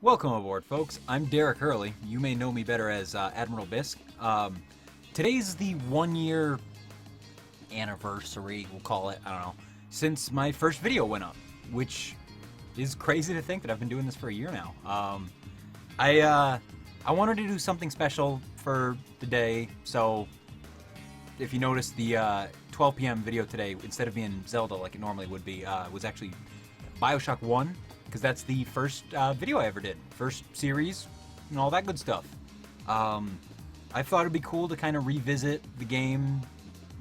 Welcome aboard, folks. I'm Derek Hurley. You may know me better as Admiral Bisque. Today's the 1 year anniversary, we'll call it, I don't know, since my first video went up, which is crazy to think that I've been doing this for a year now. I wanted to do something special for the day, so if you notice, the 12 p.m. video today, instead of being Zelda like it normally would be, was actually Bioshock 1. Because that's the first video I ever did. First series and all that good stuff. I thought it'd be cool to kind of revisit the game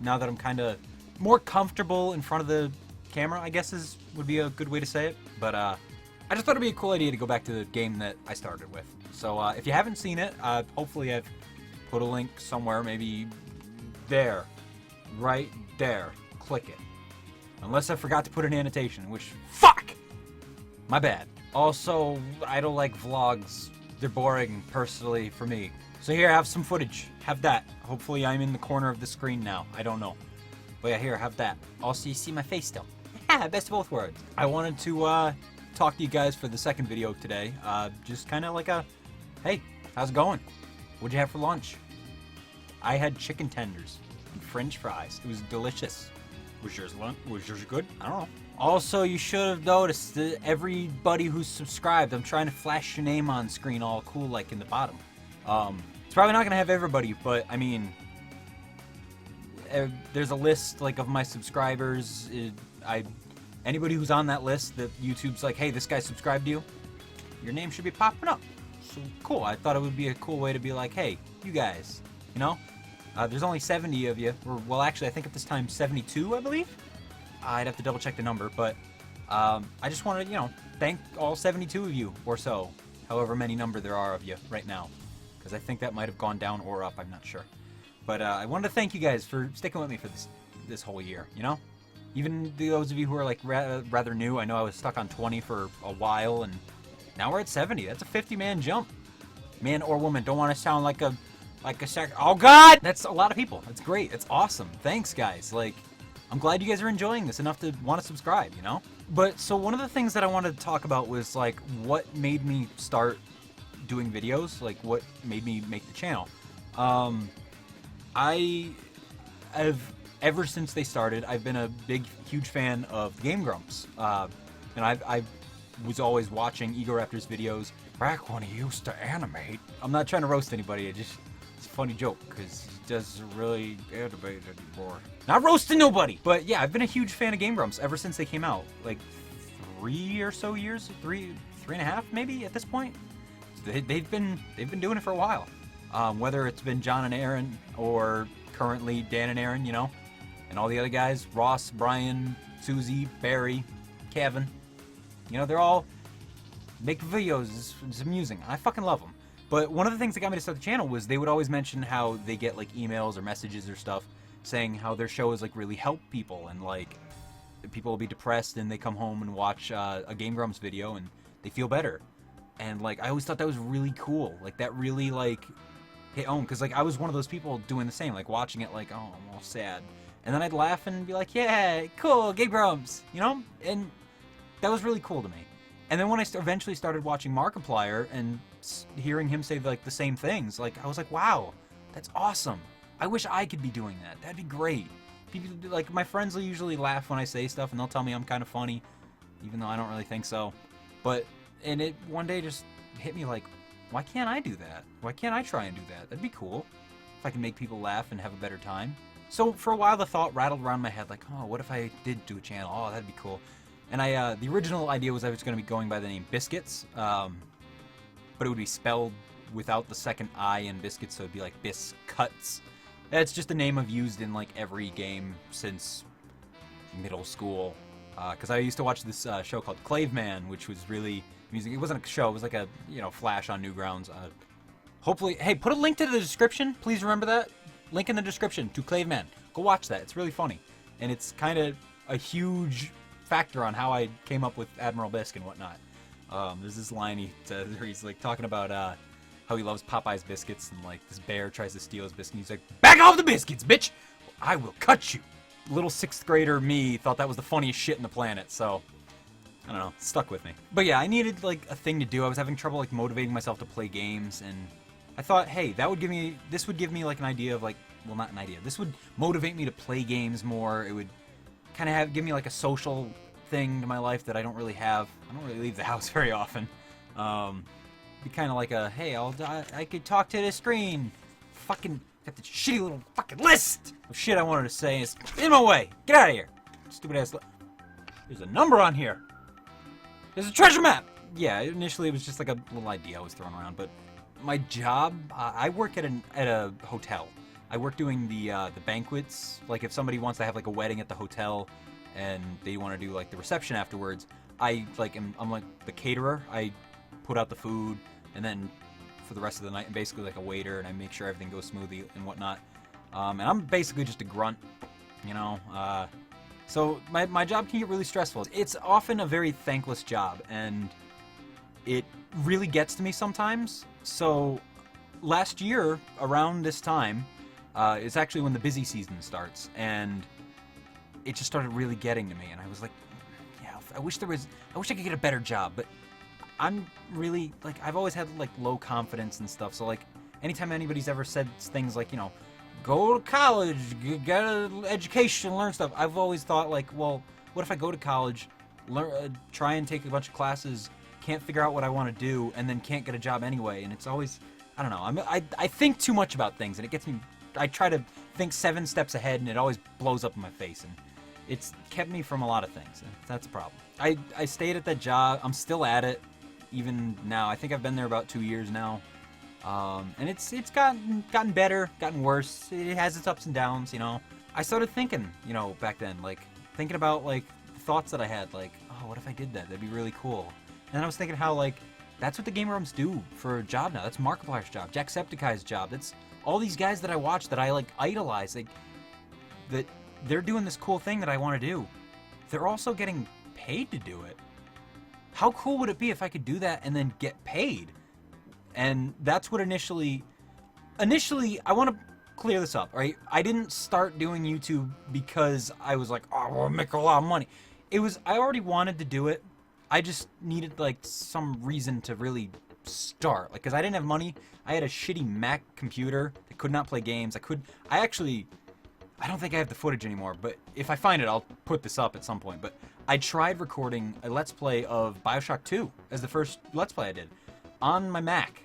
now that I'm kind of more comfortable in front of the camera, I guess would be a good way to say it. But I just thought it'd be a cool idea to go back to the game that I started with. So if you haven't seen it, hopefully I've put a link somewhere, maybe there, right there. Click it. Unless I forgot to put an annotation, which, fuck! My bad. Also, I don't like vlogs. They're boring, personally, for me. So here, have some footage. Have that. Hopefully I'm in the corner of the screen now. I don't know. But yeah, here, have that. Also, you see my face still. Best of both worlds. I wanted to talk to you guys for the second video today. Just kind of like a, hey, how's it going? What'd you have for lunch? I had chicken tenders and french fries. It was delicious. Was yours good? I don't know. Also, you should have noticed that everybody who's subscribed, I'm trying to flash your name on screen all cool like in the bottom. It's probably not going to have everybody, but I mean, there's a list like of my subscribers. Anybody who's on that list that YouTube's like, hey, this guy subscribed to you, your name should be popping up. So cool. I thought it would be a cool way to be like, hey, you guys, you know? There's only 70 of you, or well, actually, I think at this time 72, I believe. I'd have to double check the number, but I just want to, thank all 72 of you or so, however many number there are of you right now, because I think that might have gone down or up. I'm not sure, but I wanted to thank you guys for sticking with me for this whole year. Even those of you who are like rather new. I know I was stuck on 20 for a while, and now we're at 70. That's a 50-man jump, man or woman. Don't want to sound like a oh god, that's a lot of people. That's great. That's awesome. Thanks, guys. I'm glad you guys are enjoying this enough to want to subscribe, But, so one of the things that I wanted to talk about was, what made me start doing videos, what made me make the channel. I have, ever since they started, I've been a huge fan of Game Grumps. And I was always watching Egoraptor's videos back when he used to animate. I'm not trying to roast anybody, it's a funny joke, because he doesn't really animate anymore. Not roasting nobody! But yeah, I've been a huge fan of Game Grumps ever since they came out. 3 or so years? Three and a half, maybe, at this point? They've been doing it for a while. Whether it's been John and Aaron, or currently Dan and Aaron, and all the other guys, Ross, Brian, Susie, Barry, Kevin. They're all make videos. It's amusing. I fucking love them. But one of the things that got me to start the channel was they would always mention how they get emails or messages or stuff saying how their show has really helped people, and people will be depressed and they come home and watch a Game Grumps video and they feel better. And I always thought that was really cool. That really hit home, because I was one of those people doing the same, watching it oh, I'm all sad. And then I'd laugh and be like, yeah, cool, Game Grumps, And that was really cool to me. And then when I eventually started watching Markiplier and hearing him say the same things, I was like, wow, that's awesome. I wish I could be doing that. That'd be great. People my friends will usually laugh when I say stuff, and they'll tell me I'm kind of funny, even though I don't really think so. And it one day just hit me why can't I do that? Why can't I try and do that? That'd be cool if I can make people laugh and have a better time. So for a while the thought rattled around my head oh, what if I did do a channel? Oh, that'd be cool. And the original idea was I was going to be going by the name Biscuits, but it would be spelled without the second I in Biscuits, so it'd be Biscuits. That's just a name I've used in every game since middle school, because I used to watch this show called Claveman, which was really amusing. It wasn't a show, it was a flash on Newgrounds. Hopefully, hey, put a link to the description, please remember that. Link in the description to Claveman. Go watch that, it's really funny. And it's kind of a huge factor on how I came up with Admiral Bisque and whatnot. There's this line he says where he's talking about how he loves Popeye's biscuits, and this bear tries to steal his biscuit, and he's like, back off the biscuits, bitch! I will cut you! Little 6th grader me thought that was the funniest shit in the planet, so I don't know, stuck with me. But yeah, I needed like a thing to do. I was having trouble like motivating myself to play games, and I thought, hey, this would give me like an idea of like, well, not an idea. This would motivate me to play games more. It would kind of give me like a social thing to my life that I don't really have. I don't really leave the house very often. Be kind of like a, hey, I could talk to the screen. Fucking got this shitty little fucking list of shit I wanted to say. It's in my way. Get out of here. Stupid ass. There's a number on here. There's a treasure map. Yeah, initially it was just like a little idea I was throwing around, but my job, I work at a hotel. I work doing the banquets. Like if somebody wants to have like a wedding at the hotel, and they want to do like the reception afterwards, I'm like the caterer. I put out the food, and then for the rest of the night, I'm basically like a waiter, and I make sure everything goes smoothly and whatnot. And I'm basically just a grunt, you know. So my job can get really stressful. It's often a very thankless job, and it really gets to me sometimes. So last year, around this time, it's actually when the busy season starts, and it just started really getting to me, and I was like, yeah, I wish I could get a better job, but I'm really, like, I've always had, like, low confidence and stuff, so, like, anytime anybody's ever said things like, you know, go to college, get an education, learn stuff, I've always thought, like, well, what if I go to college, try and take a bunch of classes, can't figure out what I want to do, and then can't get a job anyway, and it's always, I don't know, I think too much about things, and it gets me, I try to think 7 steps ahead, and it always blows up in my face, and it's kept me from a lot of things, and that's a problem. I stayed at that job, I'm still at it, even now. I think I've been there about 2 years now, and it's gotten better, gotten worse. It has its ups and downs, you know. I started thinking, you know, back then, like, thinking about, like, the thoughts that I had, like, oh, what if I did that? That'd be really cool. And then I was thinking how, like, that's what the Game Grumps do for a job now. That's Markiplier's job, Jacksepticeye's job. That's all these guys that I watch that I, like, idolize, like, that they're doing this cool thing that I want to do. They're also getting paid to do it. How cool would it be if I could do that and then get paid? And that's what initially, I want to clear this up, right? I didn't start doing YouTube because I was like, oh, I want to make a lot of money. It was, I already wanted to do it. I just needed, like, some reason to really start. Like, because I didn't have money. I had a shitty Mac computer that could not play games. I don't think I have the footage anymore, but if I find it, I'll put this up at some point. But I tried recording a Let's Play of Bioshock 2 as the first Let's Play I did on my Mac.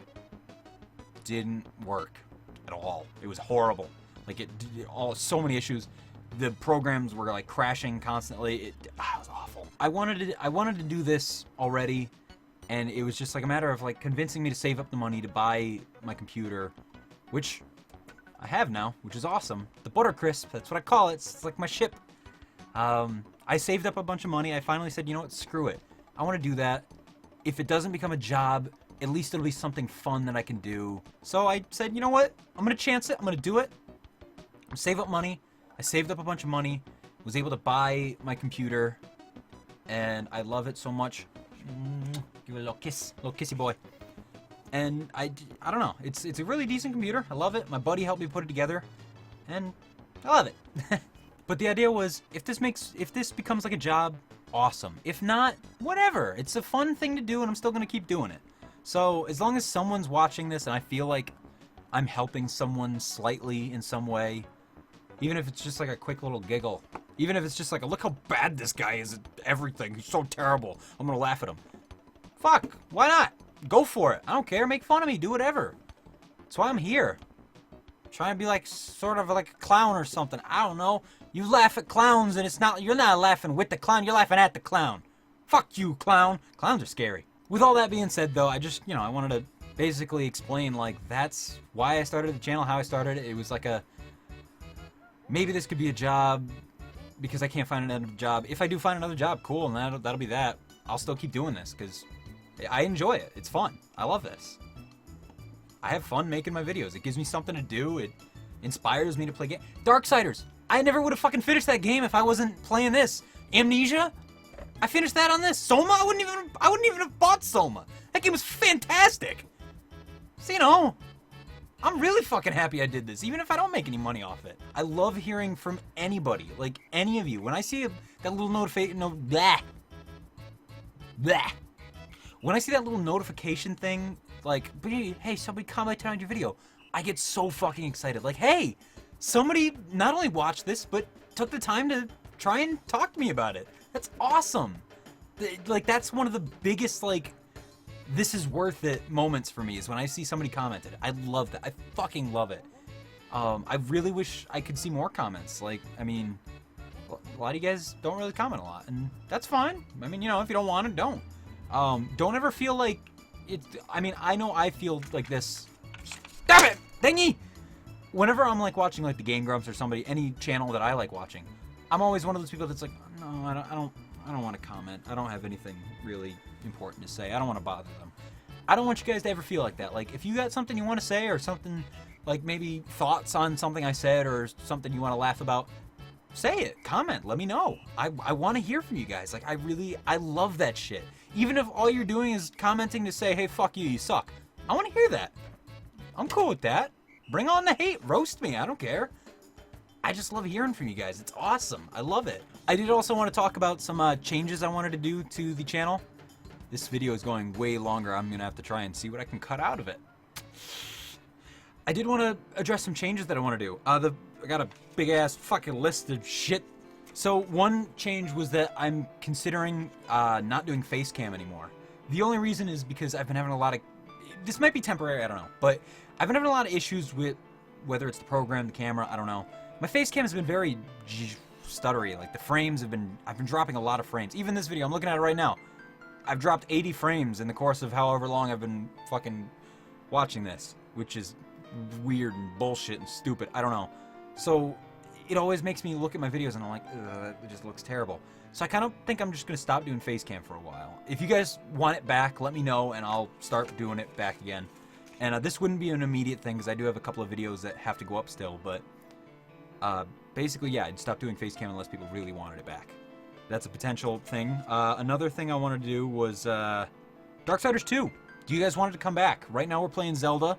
Didn't work at all. It was horrible. Like, so many issues. The programs were, like, crashing constantly. It was awful. I wanted to do this already, and it was just, like, a matter of, like, convincing me to save up the money to buy my computer, which I have now, which is awesome. The Buttercrisp, that's what I call it. It's like my ship. I saved up a bunch of money. I finally said, you know what, screw it. I want to do that. If it doesn't become a job, at least it'll be something fun that I can do. So I said, you know what, I'm going to chance it. I'm going to do it. Save up money. I saved up a bunch of money. Was able to buy my computer. And I love it so much. Give it a little kiss. Little kissy boy. And I don't know. It's a really decent computer. I love it. My buddy helped me put it together, and I love it. But the idea was, if this becomes like a job, awesome. If not, whatever. It's a fun thing to do, and I'm still gonna keep doing it. So as long as someone's watching this, and I feel like I'm helping someone slightly in some way, even if it's just like a quick little giggle, even if it's just like, look how bad this guy is at everything. He's so terrible. I'm gonna laugh at him. Fuck. Why not? Go for it. I don't care. Make fun of me. Do whatever. That's why I'm here. Trying to be like sort of like a clown or something. I don't know. You laugh at clowns and you're not laughing with the clown. You're laughing at the clown. Fuck you, clown. Clowns are scary. With all that being said, though, I just, I wanted to basically explain, like, that's why I started the channel, how I started it. It was like maybe this could be a job because I can't find another job. If I do find another job, cool, and that'll be that. I'll still keep doing this because I enjoy it. It's fun. I love this. I have fun making my videos. It gives me something to do. It inspires me to play games. Darksiders. I never would have fucking finished that game if I wasn't playing this. Amnesia. I finished that on this. Soma. I wouldn't even have bought Soma. That game was fantastic. So I'm really fucking happy I did this, even if I don't make any money off it. I love hearing from anybody, like any of you. When I see that little notification, bleh. When I see that little notification thing, like, hey, somebody commented on your video, I get so fucking excited. Like, hey, somebody not only watched this, but took the time to try and talk to me about it. That's awesome. Like, that's one of the biggest, like, this is worth it moments for me, is when I see somebody commented. I love that. I fucking love it. I really wish I could see more comments. Like, I mean, a lot of you guys don't really comment a lot, and that's fine. I mean, you know, if you don't want it, don't. Don't ever feel like it's, I mean, I know I feel like this. Stop it! Thingy! Whenever I'm, like, watching, like, the Game Grumps or somebody, any channel that I like watching, I'm always one of those people that's like, no, I don't want to comment. I don't have anything really important to say. I don't want to bother them. I don't want you guys to ever feel like that. Like, if you got something you want to say, or something, like, maybe thoughts on something I said, or something you want to laugh about, say it. Comment. Let me know. I want to hear from you guys. Like, I love that shit. Even if all you're doing is commenting to say, hey, fuck you, you suck. I want to hear that. I'm cool with that. Bring on the hate. Roast me. I don't care. I just love hearing from you guys. It's awesome. I love it. I did also want to talk about some changes I wanted to do to the channel. This video is going way longer. I'm going to have to try and see what I can cut out of it. I did want to address some changes that I want to do. I got a big-ass fucking list of shit. So one change was that I'm considering not doing face cam anymore. The only reason is because I've been having a lot of... This might be temporary, I don't know. But I've been having a lot of issues with whether it's the program, the camera, I don't know. My face cam has been very stuttery. Like, the frames have been... I've been dropping a lot of frames. Even this video, I'm looking at it right now. I've dropped 80 frames in the course of however long I've been fucking watching this. Which is weird and bullshit and stupid. I don't know. So, it always makes me look at my videos and I'm like, ugh, it just looks terrible. So I kind of think I'm just going to stop doing face cam for a while. If you guys want it back, let me know and I'll start doing it back again. And this wouldn't be an immediate thing because I do have a couple of videos that have to go up still, but basically, yeah, I'd stop doing face cam unless people really wanted it back. That's a potential thing. Another thing I wanted to do was Darksiders 2. Do you guys want it to come back? Right now we're playing Zelda,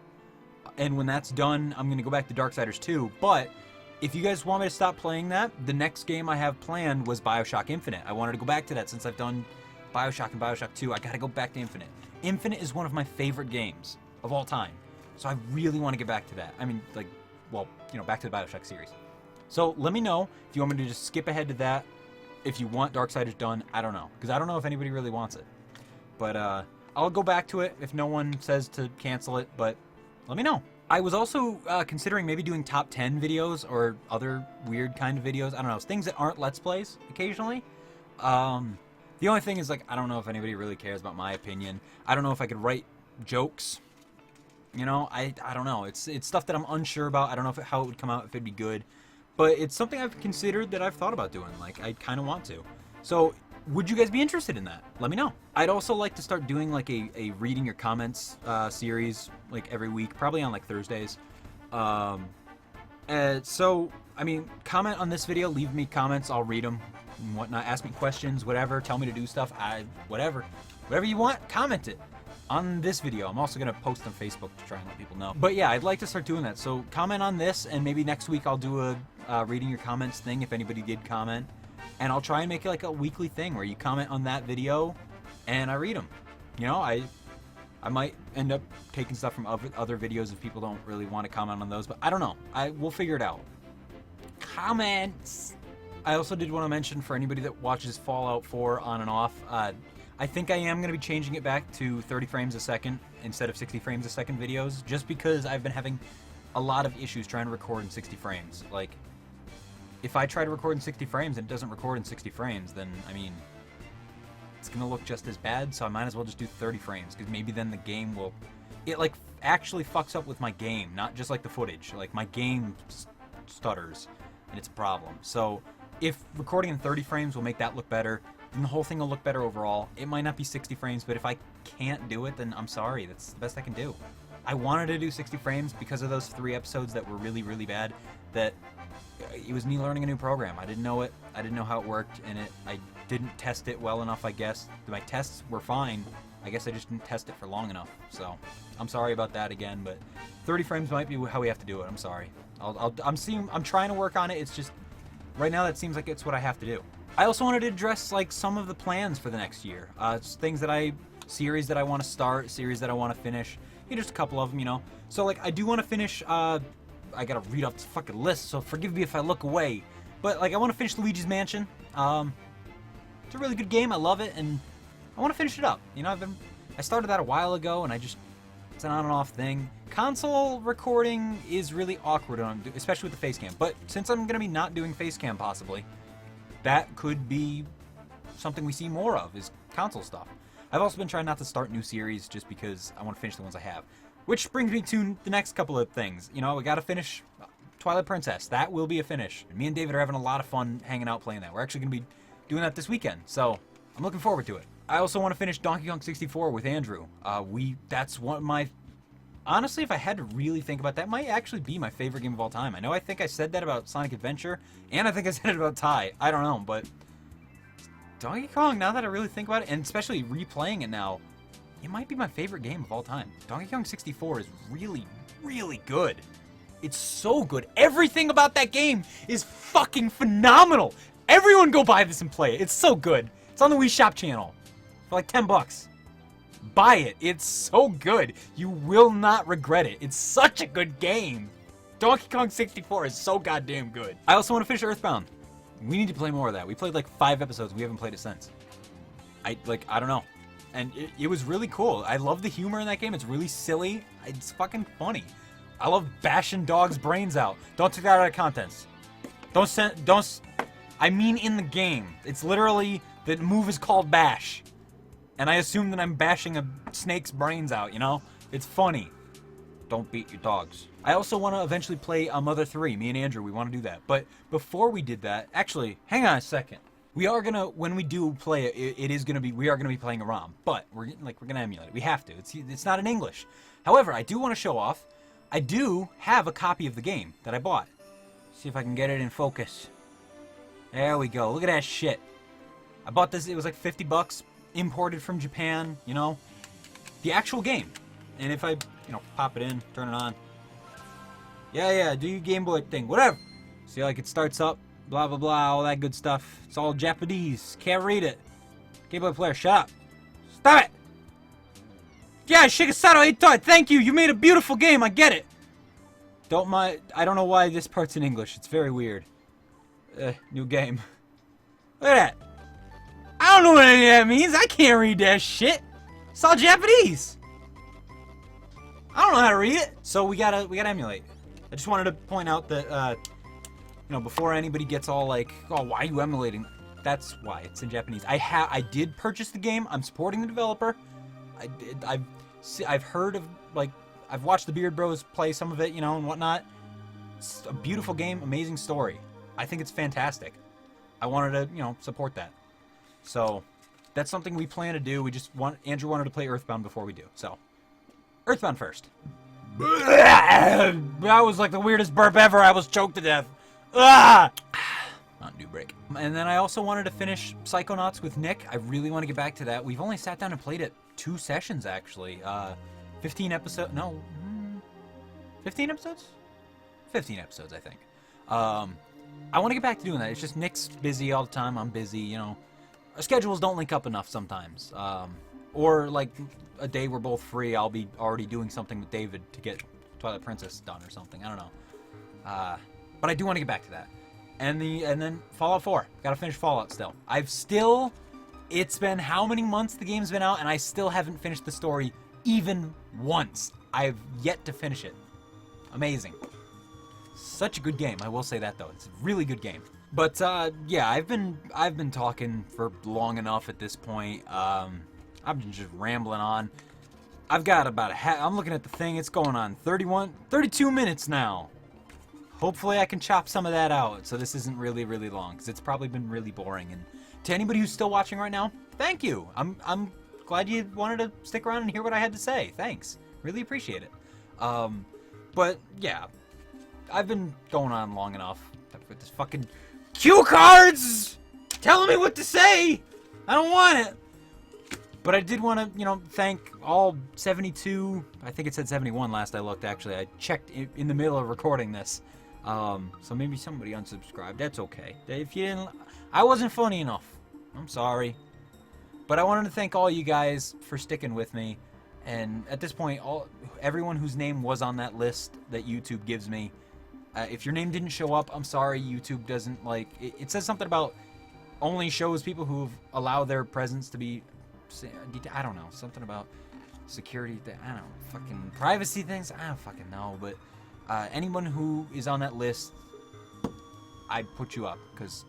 and when that's done, I'm going to go back to Darksiders 2, but if you guys want me to stop playing that, the next game I have planned was Bioshock Infinite. I wanted to go back to that since I've done Bioshock and Bioshock 2. I gotta go back to Infinite. Infinite is one of my favorite games of all time. So I really want to get back to that. I mean, like, well, you know, back to the Bioshock series. So let me know if you want me to just skip ahead to that. If you want Darksiders done, I don't know. Because I don't know if anybody really wants it. But I'll go back to it if no one says to cancel it, but let me know. I was also considering maybe doing top 10 videos or other weird kind of videos. I don't know, things that aren't Let's Plays occasionally. The only thing is, like, I don't know if anybody really cares about my opinion. I don't know if I could write jokes. You know, I don't know. It's stuff that I'm unsure about. I don't know how it would come out, if it'd be good. But it's something I've considered that I've thought about doing. Like, I kind of want to. So, would you guys be interested in that? Let me know. I'd also like to start doing, like, a reading your comments series, like, every week. Probably on, like, Thursdays. So, I mean, comment on this video. Leave me comments. I'll read them and whatnot. Ask me questions, whatever. Tell me to do stuff. Whatever. Whatever you want, comment it on this video. I'm also going to post on Facebook to try and let people know. But yeah, I'd like to start doing that. So comment on this, and maybe next week I'll do a reading your comments thing if anybody did comment. And I'll try and make it like a weekly thing where you comment on that video and I read them. You know, I might end up taking stuff from other videos if people don't really want to comment on those, but I don't know. We'll figure it out. Comments! I also did want to mention, for anybody that watches Fallout 4 on and off, I think I am going to be changing it back to 30 frames a second instead of 60 frames a second videos, just because I've been having a lot of issues trying to record in 60 frames. Like, if I try to record in 60 frames and it doesn't record in 60 frames, then, I mean, it's going to look just as bad, so I might as well just do 30 frames, because maybe then the game will... It, like, actually fucks up with my game, not just, like, the footage. Like, my game stutters, and it's a problem. So, if recording in 30 frames will make that look better, then the whole thing will look better overall. It might not be 60 frames, but if I can't do it, then I'm sorry. That's the best I can do. I wanted to do 60 frames because of those 3 episodes that were really, really bad, that... It was me learning a new program. I didn't know it. I didn't know how it worked, and I didn't test it well enough, I guess. My tests were fine. I guess I just didn't test it for long enough. So, I'm sorry about that again, but 30 frames might be how we have to do it. I'm sorry. I'm trying to work on it. It's just, right now that seems like it's what I have to do. I also wanted to address like some of the plans for the next year. It's things that series that I want to start, series that I want to finish. Just a couple of them, you know. So like I do want to finish. I gotta read off this fucking list, so forgive me if I look away. But like I want to finish Luigi's Mansion. It's a really good game. I love it, and I want to finish it up. You know, I started that a while ago, and it's an on and off thing. Console recording is really awkward, especially with the face cam. But since I'm gonna be not doing face cam possibly, that could be something we see more of, is console stuff. I've also been trying not to start new series just because I want to finish the ones I have. Which brings me to the next couple of things. You know, we gotta finish Twilight Princess. That will be a finish. And me and David are having a lot of fun hanging out playing that. We're actually gonna be doing that this weekend, so I'm looking forward to it. I also want to finish Donkey Kong 64 with Andrew. That's one of my... Honestly, if I had to really think about that, might actually be my favorite game of all time. I think I said that about Sonic Adventure, and I think I said it about Ty. I don't know, but Donkey Kong, now that I really think about it, and especially replaying it now, it might be my favorite game of all time. Donkey Kong 64 is really, really good. It's so good. Everything about that game is fucking phenomenal. Everyone go buy this and play it. It's so good. It's on the Wii Shop channel for like 10 bucks. Buy it. It's so good. You will not regret it. It's such a good game. Donkey Kong 64 is so goddamn good. I also want to finish Earthbound. We need to play more of that. We played like 5 episodes. We haven't played it since. I don't know. And it was really cool. I love the humor in that game. It's really silly. It's fucking funny. I love bashing dogs' brains out. Don't take that out of context. I mean in the game. It's literally, the move is called bash. And I assume that I'm bashing a snake's brains out, you know? It's funny. Don't beat your dogs. I also want to eventually play Mother 3. Me and Andrew, we want to do that. But before we did that, actually, hang on a second. We are gonna, when we do play it, we are gonna be playing a ROM. But we're gonna emulate it. We have to. It's not in English. However, I do want to show off. I do have a copy of the game that I bought. See if I can get it in focus. There we go. Look at that shit. I bought this. It was like 50 bucks. Imported from Japan, you know, the actual game. And if I, pop it in, turn it on. Yeah, do your Game Boy thing, whatever. See, like, it starts up, blah, blah, blah, all that good stuff. It's all Japanese. Can't read it. Game Boy player, shut up. Stop it! Yeah, Shigesato Itoi, thank you. You made a beautiful game, I get it. Don't mind, I don't know why this part's in English. It's very weird. New game. Look at that. I don't know what any of that means. I can't read that shit. It's all Japanese. I don't know how to read it. So we gotta emulate. I just wanted to point out that, before anybody gets all like, oh, why are you emulating? That's why. It's in Japanese. I did purchase the game. I'm supporting the developer. I've heard of, like, I've watched the Beard Bros play some of it, and whatnot. It's a beautiful game, amazing story. I think it's fantastic. I wanted to, support that. So, that's something we plan to do. Andrew wanted to play Earthbound before we do. So, Earthbound first. That was like the weirdest burp ever. I was choked to death. Mountain Dew break. And then I also wanted to finish Psychonauts with Nick. I really want to get back to that. We've only sat down and played it 2 sessions, actually. 15 episodes. No. 15 episodes? 15 episodes, I think. I want to get back to doing that. It's just Nick's busy all the time. I'm busy, Our schedules don't link up enough sometimes. Or, like, a day we're both free, I'll be already doing something with David to get Twilight Princess done or something. I don't know. But I do want to get back to that. And then Fallout 4. Gotta finish Fallout still. It's been how many months the game's been out, and I still haven't finished the story even once. I've yet to finish it. Amazing. Such a good game. I will say that, though. It's a really good game. But, yeah, I've been talking for long enough at this point. I've been just rambling on. I've got about I'm looking at the thing. It's going on 32 minutes now. Hopefully I can chop some of that out so this isn't really, really long, because it's probably been really boring. And to anybody who's still watching right now, thank you. I'm glad you wanted to stick around and hear what I had to say. Thanks. Really appreciate it. But, yeah. I've been going on long enough with this fucking cue cards telling me what to say. I don't want it. But I did want to, thank all 72, I think it said 71 last I looked, actually. I checked in the middle of recording this. So maybe somebody unsubscribed. That's okay. If you didn't, I wasn't funny enough. I'm sorry. But I wanted to thank all you guys for sticking with me. And at this point, everyone whose name was on that list that YouTube gives me, if your name didn't show up, I'm sorry. YouTube doesn't like. It says something about only shows people who've allowed their presence to be. I don't know. Something about security. I don't know. Fucking privacy things. I don't fucking know. But anyone who is on that list, I'd put you up because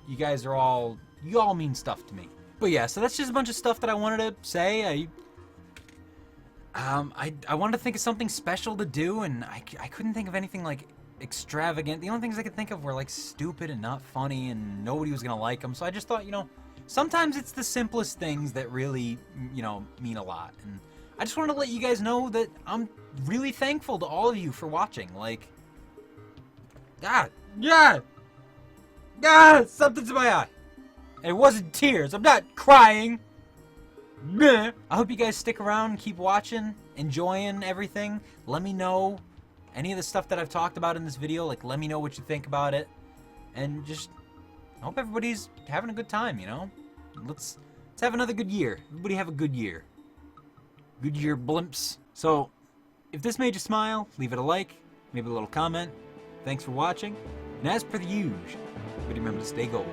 you guys are all. You all mean stuff to me. But yeah, so that's just a bunch of stuff that I wanted to say. I wanted to think of something special to do, and I couldn't think of anything like extravagant. The only things I could think of were like stupid and not funny, and nobody was gonna like them. So I just thought, sometimes it's the simplest things that really, mean a lot. And I just wanted to let you guys know that I'm really thankful to all of you for watching. Like, something's in my eye. And it wasn't tears. I'm not crying. I hope you guys stick around and keep watching, enjoying everything. Let me know any of the stuff that I've talked about in this video. Like, let me know what you think about it. And just, I hope everybody's having a good time, Let's have another good year. Everybody have a good year. Good year, blimps. So, if this made you smile, leave it a like, maybe a little comment. Thanks for watching. And as per the usual, everybody remember to stay gold.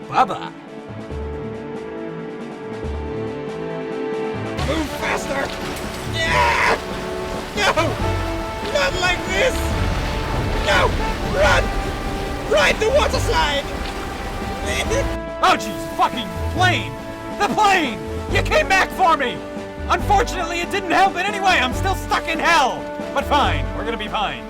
Bye-bye. Move faster! Yeah! No! Not like this! No! Run! Ride the water slide! Oh, jeez, fucking plane! The plane! You came back for me! Unfortunately, it didn't help in any way. I'm still stuck in hell! But fine, we're gonna be fine.